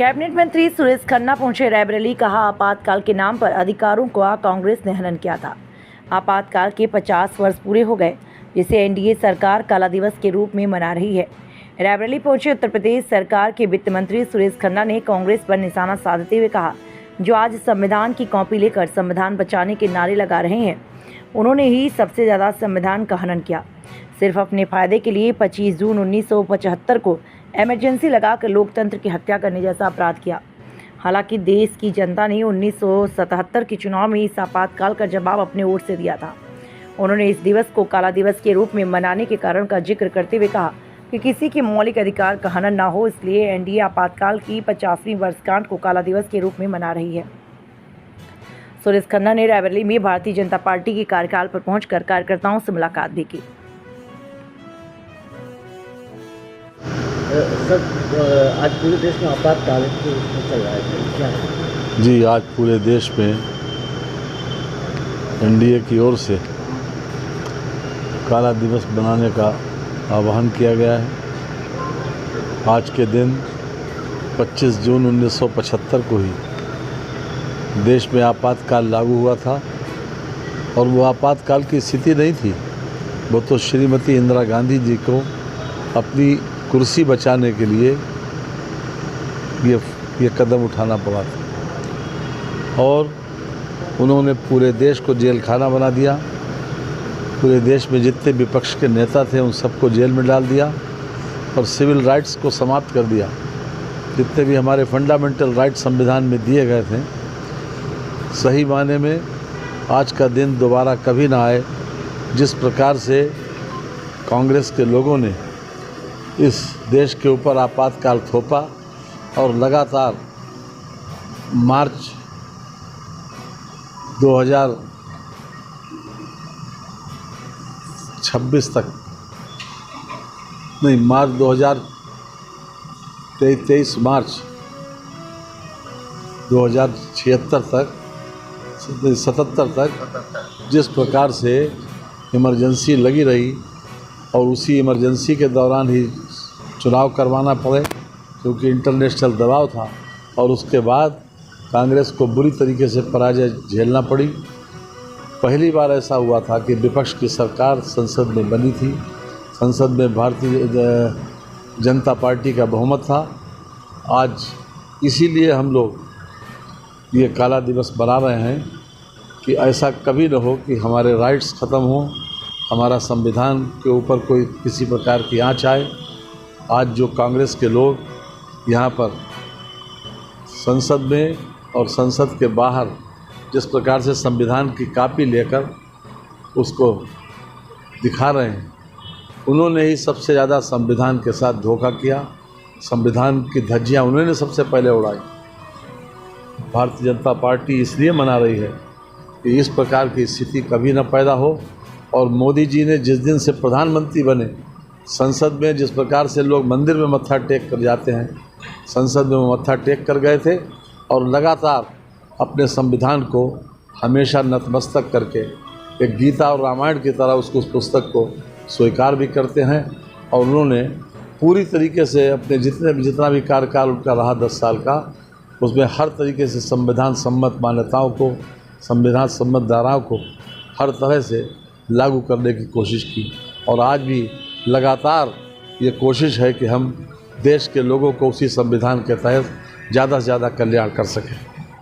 Cabinet मंत्री सुरेश खन्ना पहुंचे रायबरेली। कहा, आपातकाल के नाम पर अधिकारों का कांग्रेस ने हनन किया था। आपातकाल के 50 वर्ष पूरे हो गए, जिसे एनडीए सरकार काला दिवस के रूप में मना रही है। रायबरेली पहुंचे उत्तर प्रदेश सरकार के वित्त मंत्री सुरेश खन्ना ने कांग्रेस पर निशाना साधते हुए कहा, जो आज संविधान की कॉपी लेकर संविधान बचाने के नारे लगा रहे हैं, उन्होंने ही सबसे ज़्यादा संविधान का हनन किया। सिर्फ अपने फायदे के लिए 25 जून 1975 को इमरजेंसी लगाकर लोकतंत्र की हत्या करने जैसा अपराध किया। हालांकि देश की जनता ने 1977 के चुनाव में इस आपातकाल का जवाब अपने ओर से दिया था। उन्होंने इस दिवस को काला दिवस के रूप में मनाने के कारण का जिक्र करते हुए कहा कि किसी के मौलिक अधिकार का हनन ना हो, इसलिए एनडीए आपातकाल की 50वीं वर्षगांठ को काला दिवस के रूप में मना रही है। सुरेश खन्ना ने रायबरेली में भारतीय जनता पार्टी के कार्यकाल पर पहुंचकर कार्यकर्ताओं से मुलाकात भी की। सर, आज पूरे देश में आपातकाल चल रहा है, क्या है? जी, आज पूरे देश में एनडीए की ओर से काला दिवस बनाने का आह्वान किया गया है। आज के दिन 25 जून 1975 को ही देश में आपातकाल लागू हुआ था और वो आपातकाल की स्थिति नहीं थी, वो तो श्रीमती इंदिरा गांधी जी को अपनी कुर्सी बचाने के लिए ये कदम उठाना पड़ा था और उन्होंने पूरे देश को जेल खाना बना दिया। पूरे देश में जितने विपक्ष के नेता थे उन सबको जेल में डाल दिया और सिविल राइट्स को समाप्त कर दिया। जितने भी हमारे फंडामेंटल राइट्स संविधान में दिए गए थे, सही मायने में आज का दिन दोबारा कभी ना आए। जिस प्रकार से कांग्रेस के लोगों ने इस देश के ऊपर आपातकाल थोपा और लगातार मार्च 2026 तक नहीं, मार्च 2023 मार्च 2076 तक 77 तक जिस प्रकार से इमरजेंसी लगी रही और उसी इमरजेंसी के दौरान ही चुनाव करवाना पड़े क्योंकि इंटरनेशनल दबाव था और उसके बाद कांग्रेस को बुरी तरीके से पराजय झेलना पड़ी। पहली बार ऐसा हुआ था कि विपक्ष की सरकार संसद में बनी थी। संसद में भारतीय जनता पार्टी का बहुमत था। आज इसीलिए हम लोग ये काला दिवस मना रहे हैं कि ऐसा कभी न हो कि हमारे राइट्स ख़त्म हों, हमारा संविधान के ऊपर कोई किसी प्रकार की आँच आए। आज जो कांग्रेस के लोग यहाँ पर संसद में और संसद के बाहर जिस प्रकार से संविधान की कॉपी लेकर उसको दिखा रहे हैं, उन्होंने ही सबसे ज़्यादा संविधान के साथ धोखा किया। संविधान की धज्जियाँ उन्होंने सबसे पहले उड़ाई। भारतीय जनता पार्टी इसलिए मना रही है कि इस प्रकार की स्थिति कभी न पैदा हो और मोदी जी ने जिस दिन से प्रधानमंत्री बने, संसद में जिस प्रकार से लोग मंदिर में मत्था टेक कर जाते हैं, संसद में मत्था टेक कर गए थे और लगातार अपने संविधान को हमेशा नतमस्तक करके एक गीता और रामायण की तरह उस पुस्तक को स्वीकार भी करते हैं। और उन्होंने पूरी तरीके से अपने जितना भी कार्यकाल उनका रहा 10 साल का, उसमें हर तरीके से संविधान सम्मत मान्यताओं को, संविधान सम्मत धाराओं को हर तरह से लागू करने की कोशिश की और आज भी लगातार ये कोशिश है कि हम देश के लोगों को उसी संविधान के तहत ज़्यादा से ज़्यादा कल्याण कर सकें।